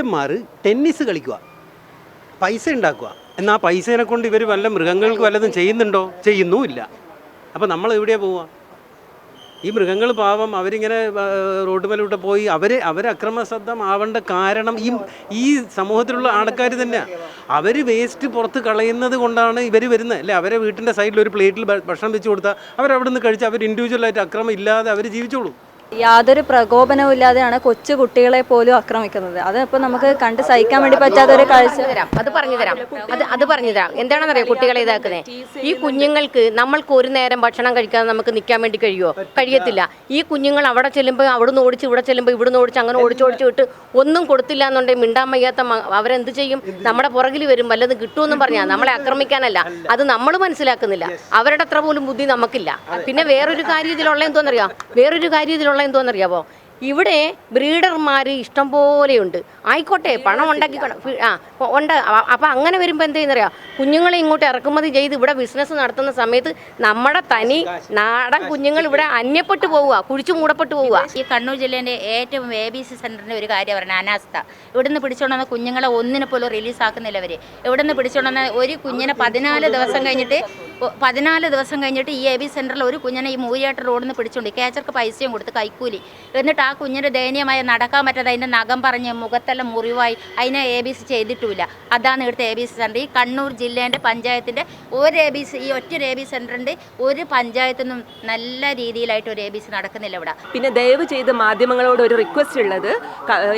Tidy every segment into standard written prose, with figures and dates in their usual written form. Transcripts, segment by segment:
മനുഷ്യന്മാർ ടെന്നീസ് കളിക്കുക, പൈസ ഉണ്ടാക്കുക. എന്നാൽ ആ പൈസേനെ കൊണ്ട് ഇവർ വല്ല മൃഗങ്ങൾക്ക് വല്ലതും ചെയ്യുന്നുണ്ടോ? ചെയ്യുന്നുമില്ല. അപ്പോൾ നമ്മൾ എവിടെയാണ് പോവുക? ഈ മൃഗങ്ങൾ പാവം അവരിങ്ങനെ റോഡ് മേലോട്ട് പോയി അവർ അക്രമസദ്ധമാവേണ്ട കാരണം ഈ സമൂഹത്തിലുള്ള ആൾക്കാർ തന്നെയാണ്. അവർ വേസ്റ്റ് പുറത്ത് കളയുന്നത് കൊണ്ടാണ് ഇവർ വരുന്നത് അല്ലേ? അവരെ വീട്ടിൻ്റെ സൈഡിൽ ഒരു പ്ലേറ്റിൽ ഭക്ഷണം വെച്ച് കൊടുത്താൽ അവരവിടെ നിന്ന് കഴിച്ച് അവർ ഇൻഡിവിജ്വലായിട്ട് അക്രമം ഇല്ലാതെ അവർ ജീവിച്ചോളൂ. യാതൊരു പ്രകോപനവും ഇല്ലാതെയാണ് കൊച്ചു കുട്ടികളെ പോലും ആക്രമിക്കുന്നത്. അതിപ്പോൾ നമുക്ക് കണ്ട് സഹിക്കാൻ വേണ്ടി പറ്റാത്തൊരു കാഴ്ച. അത് പറഞ്ഞു തരാം. എന്താണെന്നറിയാം കുട്ടികളെ ഇതാക്കുന്നത്? ഈ കുഞ്ഞുങ്ങൾക്ക് നമ്മൾക്ക് ഒരു നേരം ഭക്ഷണം കഴിക്കാതെ നമുക്ക് നിൽക്കാൻ വേണ്ടി കഴിയത്തില്ല. ഈ കുഞ്ഞുങ്ങൾ അവിടെ ചെല്ലുമ്പോൾ അവിടുന്ന് ഓടിച്ച് ഇവിടെ ചെല്ലുമ്പോൾ ഇവിടുന്ന് ഓടിച്ച് അങ്ങനെ ഓടിച്ചോടിച്ച് വിട്ട് ഒന്നും കൊടുത്തില്ല എന്നുണ്ടെങ്കിൽ മിണ്ടാൻ വയ്യാത്ത അവരെന്ത് ചെയ്യും? നമ്മുടെ പുറകിൽ വരും, വല്ലതും കിട്ടുമെന്നും പറഞ്ഞാൽ നമ്മളെ ആക്രമിക്കാനല്ല. അത് നമ്മൾ മനസ്സിലാക്കുന്നില്ല. അവരുടെ അത്ര പോലും ബുദ്ധി നമുക്കില്ല. പിന്നെ വേറൊരു കാര്യം ഇതിലുള്ള എന്തോന്നറിയാവോ? ഇവിടെ ബ്രീഡർമാർ ഇഷ്ടം പോലെയുണ്ട്. ആയിക്കോട്ടെ, പണം ഉണ്ടാക്കി ഉണ്ട്. അപ്പം അങ്ങനെ വരുമ്പോൾ എന്ത് ചെയ്യുന്നറിയാം? കുഞ്ഞുങ്ങളെ ഇങ്ങോട്ട് ഇറക്കുമതി ചെയ്ത് ഇവിടെ ബിസിനസ് നടത്തുന്ന സമയത്ത് നമ്മുടെ തനി നാടൻ കുഞ്ഞുങ്ങൾ ഇവിടെ അന്യപ്പെട്ടു പോവുക, കുഴിച്ചു മൂടപ്പെട്ടു പോവുക. ഈ കണ്ണൂർ ജില്ലേൻ്റെ ഏറ്റവും ABC സെൻ്ററിൻ്റെ ഒരു കാര്യം പറഞ്ഞാൽ അനാസ്ഥ. ഇവിടുന്ന് പിടിച്ചുകൊണ്ടുവന്ന കുഞ്ഞുങ്ങളെ ഒന്നിനെ പോലും റിലീസാക്കുന്നില്ല അവർ. ഇവിടുന്ന് പിടിച്ചുകൊണ്ടുവന്ന ഒരു കുഞ്ഞിനെ 14 ദിവസം കഴിഞ്ഞിട്ട് ഈ AB സെൻ്ററിൽ ഒരു കുഞ്ഞിനെ ഈ മൂരിയാട്ട് റോഡിൽ നിന്ന് പിടിച്ചുകൊണ്ട് കേച്ചർക്ക് പൈസയും കൊടുത്ത് കൈക്കൂലി. എന്നിട്ട് ആ കുഞ്ഞിൻ്റെ ദയനീയമായ നടക്കാൻ പറ്റാതെ അതിൻ്റെ നഖം പറഞ്ഞ് മുഖത്തെല്ലാം മുറിവായി അതിനെ ABC ചെയ്തിട്ടുമില്ല. അതാണ് ഇവിടുത്തെ ABC സെൻ്റർ. ഈ കണ്ണൂർ ജില്ലേൻ്റെ പഞ്ചായത്തിൻ്റെ ഈ ഒറ്റൊരു ABC സെൻ്ററിൻ്റെ ഒരു പഞ്ചായത്തിനും നല്ല രീതിയിലായിട്ട് ഒരു ABC നടക്കുന്നില്ല ഇവിടെ. പിന്നെ ദയവ് ചെയ്ത് മാധ്യമങ്ങളോട് ഒരു റിക്വസ്റ്റ് ഉള്ളത്,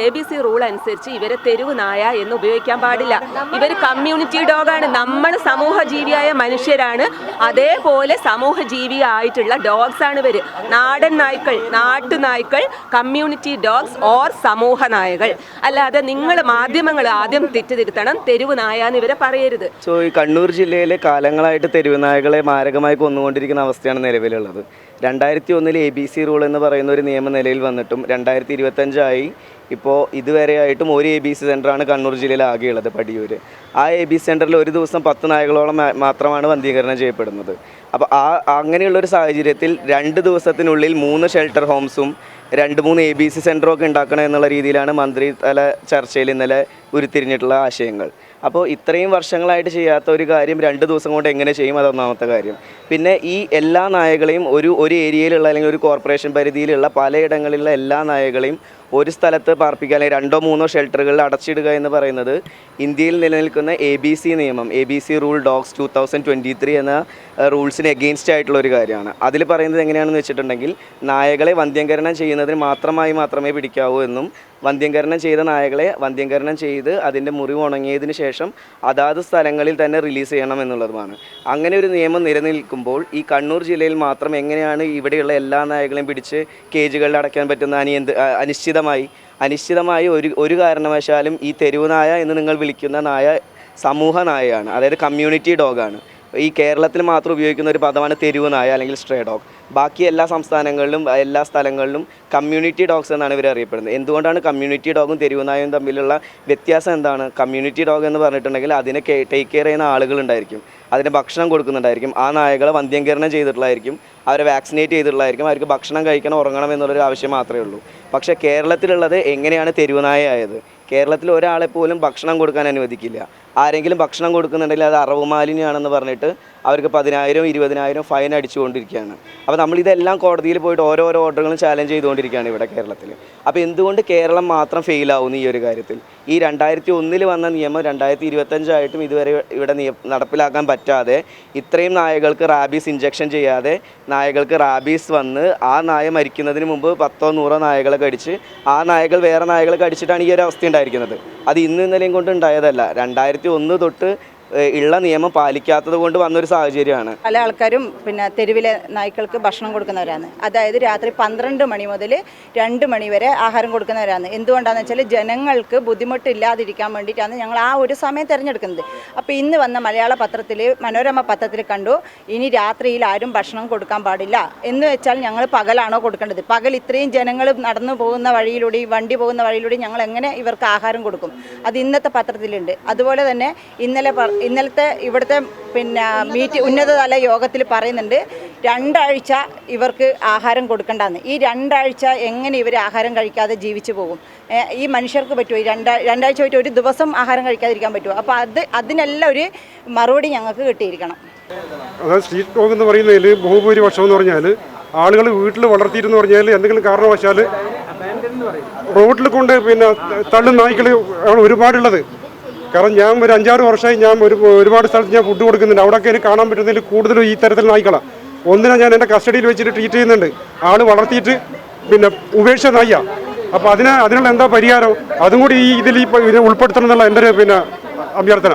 ABC റൂൾ അനുസരിച്ച് ഇവരെ തെരുവ് നായ എന്ന് ഉപയോഗിക്കാൻ പാടില്ല. ഇവർ കമ്മ്യൂണിറ്റി ഡോഗാണ്. നമ്മൾ സമൂഹ ജീവിയായ മനുഷ്യരാണ്. അതേപോലെ സമൂഹ ജീവിയായിട്ടുള്ള ഡോഗ്സ് ആണ് ഇവർ. നാടൻ നായ്ക്കൾ, നാട്ടുനായ്ക്കൾ, കമ്മ്യൂണിറ്റി ഡോഗ്സ് ഓർ സമൂഹ നായകൾ. അല്ലാതെ നിങ്ങൾ മാധ്യമങ്ങൾ ആദ്യം തെറ്റിദ്ധരുത്തണം, തെരുവ് നായാന്ന് ഇവരെ പറയരുത്. ഈ കണ്ണൂർ ജില്ലയിലെ കാലങ്ങളായിട്ട് തെരുവ് നായകളെ മാരകമായി കൊന്നുകൊണ്ടിരിക്കുന്ന അവസ്ഥയാണ് നിലവിലുള്ളത്. 2001 ABC റൂൾ എന്ന് പറയുന്ന ഒരു നിയമം നിലയിൽ വന്നിട്ടും 2025 ഇപ്പോൾ ഇതുവരെയായിട്ടും ഒരു ABC സെൻ്ററാണ് കണ്ണൂർ ജില്ലയിൽ ആകെയുള്ളത്, പടിയൂർ. ആ ABC സെൻ്ററിൽ ഒരു ദിവസം 10 നായകളോളം മാത്രമാണ് വന്ധീകരണം ചെയ്യപ്പെടുന്നത്. അപ്പോൾ അങ്ങനെയുള്ളൊരു സാഹചര്യത്തിൽ 2 ദിവസത്തിനുള്ളിൽ 3 ഷെൽട്ടർ ഹോംസും 2-3 ABC സെൻ്ററും ഒക്കെ ഉണ്ടാക്കണം എന്നുള്ള രീതിയിലാണ് മന്ത്രി തല ചർച്ചയിൽ ഇന്നലെ ഉരുത്തിരിഞ്ഞിട്ടുള്ള ആശയങ്ങൾ. അപ്പോൾ ഇത്രയും വർഷങ്ങളായിട്ട് ചെയ്യാത്ത ഒരു കാര്യം 2 ദിവസം കൊണ്ട് എങ്ങനെ ചെയ്യും? അതൊന്നാമത്തെ കാര്യം. പിന്നെ ഈ എല്ലാ നായകളെയും ഒരു ഏരിയയിലുള്ള അല്ലെങ്കിൽ ഒരു കോർപ്പറേഷൻ പരിധിയിലുള്ള പലയിടങ്ങളിലുള്ള എല്ലാ നായകളെയും ഒരു സ്ഥലത്ത് പാർപ്പിക്കുക അല്ലെങ്കിൽ 2-3 ഷെൽട്ടറുകളിൽ അടച്ചിടുക എന്ന് പറയുന്നത് ഇന്ത്യയിൽ നിലനിൽക്കുന്ന ABC നിയമം, ABC റൂൾ ഡോഗ്സ് 2023 എന്ന റൂൾസിന് എഗെയിൻസ്റ്റ് ആയിട്ടുള്ള ഒരു കാര്യമാണ്. അതിൽ പറയുന്നത് എങ്ങനെയാണെന്ന് വെച്ചിട്ടുണ്ടെങ്കിൽ നായകളെ വന്ധ്യംകരണം ചെയ്യുന്നതിന് മാത്രമേ പിടിക്കാവൂ എന്നും വന്ധ്യംകരണം ചെയ്ത നായകളെ വന്ധ്യംകരണം ചെയ്ത് അതിൻ്റെ മുറിവ് ഉണങ്ങിയതിന് ശേഷം അതാത് സ്ഥലങ്ങളിൽ തന്നെ റിലീസ് ചെയ്യണം എന്നുള്ളതുമാണ്. അങ്ങനെ ഒരു നിയമം നിലനിൽക്കുമ്പോൾ ഈ കണ്ണൂർ ജില്ലയിൽ മാത്രം എങ്ങനെയാണ് ഇവിടെയുള്ള എല്ലാ നായകളെയും പിടിച്ച് കേജുകളിൽ അടയ്ക്കാൻ പറ്റുന്ന അനിശ്ചിതമായി ഒരു കാരണവശാലും ഈ തെരുവ് നായ എന്ന് നിങ്ങൾ വിളിക്കുന്ന നായ സമൂഹ നായയാണ്, അതായത് കമ്മ്യൂണിറ്റി ഡോഗാണ്. ഈ കേരളത്തിൽ മാത്രം ഉപയോഗിക്കുന്ന ഒരു പദമാണ് തെരുവ് നായ അല്ലെങ്കിൽ സ്ട്രേ ഡോഗ്. ബാക്കി എല്ലാ സംസ്ഥാനങ്ങളിലും എല്ലാ സ്ഥലങ്ങളിലും കമ്മ്യൂണിറ്റി ഡോഗ്സ് എന്നാണ് ഇവർ അറിയപ്പെടുന്നത്. എന്തുകൊണ്ടാണ് കമ്മ്യൂണിറ്റി ഡോഗും തെരുവ് നായയും തമ്മിലുള്ള വ്യത്യാസം എന്താണ്? കമ്മ്യൂണിറ്റി ഡോഗ് എന്ന് പറഞ്ഞിട്ടുണ്ടെങ്കിൽ അതിനെ ടേക്ക് കെയർ ചെയ്യുന്ന ആളുകളുണ്ടായിരിക്കും, അതിന് ഭക്ഷണം കൊടുക്കുന്നുണ്ടായിരിക്കും, ആ നായകളെ വന്ധ്യംകരണം ചെയ്തിട്ടുള്ളതായിരിക്കും, അവരെ വാക്സിനേറ്റ് ചെയ്തിട്ടുള്ളതായിരിക്കും, അവർക്ക് ഭക്ഷണം കഴിക്കണം, ഉറങ്ങണം എന്നുള്ളൊരു ആവശ്യം മാത്രമേ ഉള്ളൂ. പക്ഷേ കേരളത്തിലുള്ളത് എങ്ങനെയാണ് തെരുവ് നായ ആയത്? കേരളത്തിൽ ഒരാളെപ്പോലും ഭക്ഷണം കൊടുക്കാൻ അനുവദിക്കില്ല. ആരെങ്കിലും ഭക്ഷണം കൊടുക്കുന്നുണ്ടെങ്കിൽ അത് അറവ് മാലിന്യമാണെന്ന് പറഞ്ഞിട്ട് അവർക്ക് 10,000 20,000 ഫൈൻ അടിച്ചുകൊണ്ടിരിക്കുകയാണ്. അപ്പോൾ നമ്മളിതെല്ലാം കോടതിയിൽ പോയിട്ട് ഓരോരോ ഓർഡറുകളും ചാലഞ്ച് ചെയ്തുകൊണ്ടിരിക്കുകയാണ് ഇവിടെ കേരളത്തിൽ. അപ്പോൾ എന്തുകൊണ്ട് കേരളം മാത്രം ഫെയിലാവുന്നു ഈ ഒരു കാര്യത്തിൽ? ഈ 2001 വന്ന നിയമം 2025 ഇതുവരെ ഇവിടെ നടപ്പിലാക്കാൻ പറ്റാതെ ഇത്രയും നായകൾക്ക് റാബീസ് ഇഞ്ചക്ഷൻ ചെയ്യാതെ നായകൾക്ക് റാബീസ് വന്ന് ആ നായ മരിക്കുന്നതിന് മുമ്പ് 10-100 നായകളെ കടിച്ച് ആ നായകൾ വേറെ നായകളെ കടിച്ചിട്ടാണ് ഈ ഒരു അവസ്ഥ ഉണ്ടായിരിക്കുന്നത്. അത് ഇന്നലെയും കൊണ്ട് ഉണ്ടായതല്ല, 2001 തൊട്ട് ഉള്ള നിയമം പാലിക്കാത്തത് കൊണ്ട് വന്നൊരു സാഹചര്യമാണ്. പല ആൾക്കാരും തെരുവിലെ നായ്ക്കൾക്ക് ഭക്ഷണം കൊടുക്കുന്നവരാണ്. അതായത് രാത്രി 12 മണി മുതൽ 2 മണി വരെ ആഹാരം കൊടുക്കുന്നവരാണ്. എന്തുകൊണ്ടാണെന്ന് വെച്ചാൽ ജനങ്ങൾക്ക് ബുദ്ധിമുട്ടില്ലാതിരിക്കാൻ വേണ്ടിയിട്ടാണ് ഞങ്ങൾ ആ ഒരു സമയം തിരഞ്ഞെടുക്കുന്നത്. അപ്പോൾ ഇന്ന് വന്ന മലയാള പത്രത്തിൽ, മനോരമ പത്രത്തിൽ കണ്ടു, ഇനി രാത്രിയിൽ ആരും ഭക്ഷണം കൊടുക്കാൻ പാടില്ല എന്ന് വെച്ചാൽ ഞങ്ങൾ പകലാണോ കൊടുക്കേണ്ടത്? പകൽ ഇത്രയും ജനങ്ങൾ നടന്നു പോകുന്ന വഴിയിലൂടെ, വണ്ടി പോകുന്ന വഴിയിലൂടെ ഞങ്ങൾ എങ്ങനെ ഇവർക്ക് ആഹാരം കൊടുക്കും? അത് ഇന്നത്തെ പത്രത്തിലുണ്ട്. അതുപോലെ തന്നെ ഇന്നലത്തെ ഇവിടുത്തെ ഉന്നതതല യോഗത്തിൽ പറയുന്നുണ്ട്, 2 ആഴ്ച ഇവർക്ക് ആഹാരം കൊടുക്കേണ്ടതെന്ന്. ഈ 2 ആഴ്ച എങ്ങനെ ഇവർ ആഹാരം കഴിക്കാതെ ജീവിച്ചു പോകും? ഈ മനുഷ്യർക്ക് പറ്റുമോ? ഈ 2 ആഴ്ച പോയിട്ട് ഒരു ദിവസം ആഹാരം കഴിക്കാതിരിക്കാൻ പറ്റുമോ? അപ്പോൾ അതിനെല്ലാം ഒരു മറുപടി ഞങ്ങൾക്ക് കിട്ടിയിരിക്കണം. അതായത് സ്ട്രീറ്റ് ഡോഗ് എന്ന് പറയുന്നതിൽ ബഹുഭൂരിപക്ഷം എന്ന് പറഞ്ഞാൽ ആളുകൾ വീട്ടിൽ വളർത്തിയിരുന്ന് പറഞ്ഞാൽ എന്തെങ്കിലും കാരണവശാൽ റോഡിൽ കൊണ്ട് പിന്നെ തള്ളുന്ന നായ്ക്കൾ ആണ് ഒരുപാടുള്ളത്. കാരണം ഞാൻ ഒരു 5-6 വർഷമായി ഞാൻ ഒരുപാട് സ്ഥലത്ത് ഞാൻ ഫുഡ് കൊടുക്കുന്നുണ്ട്. അവിടെയൊക്കെ എനിക്ക് കാണാൻ പറ്റുന്നതിൽ കൂടുതലും ഈ തരത്തിൽ നായ്ക്കളാണ്. ഒന്നിനെ ഞാൻ എൻ്റെ കസ്റ്റഡിയിൽ വെച്ചിട്ട് ട്രീറ്റ് ചെയ്യുന്നുണ്ട്. ആൾ വളർത്തിയിട്ട് പിന്നെ ഉപേക്ഷ നായ്യ. അപ്പോൾ അതിനുള്ള എന്താ പരിഹാരം? അതും കൂടി ഇതിൽ ഉൾപ്പെടുത്തണം എന്നുള്ള എൻ്റെ ഒരു അഭ്യർത്ഥന.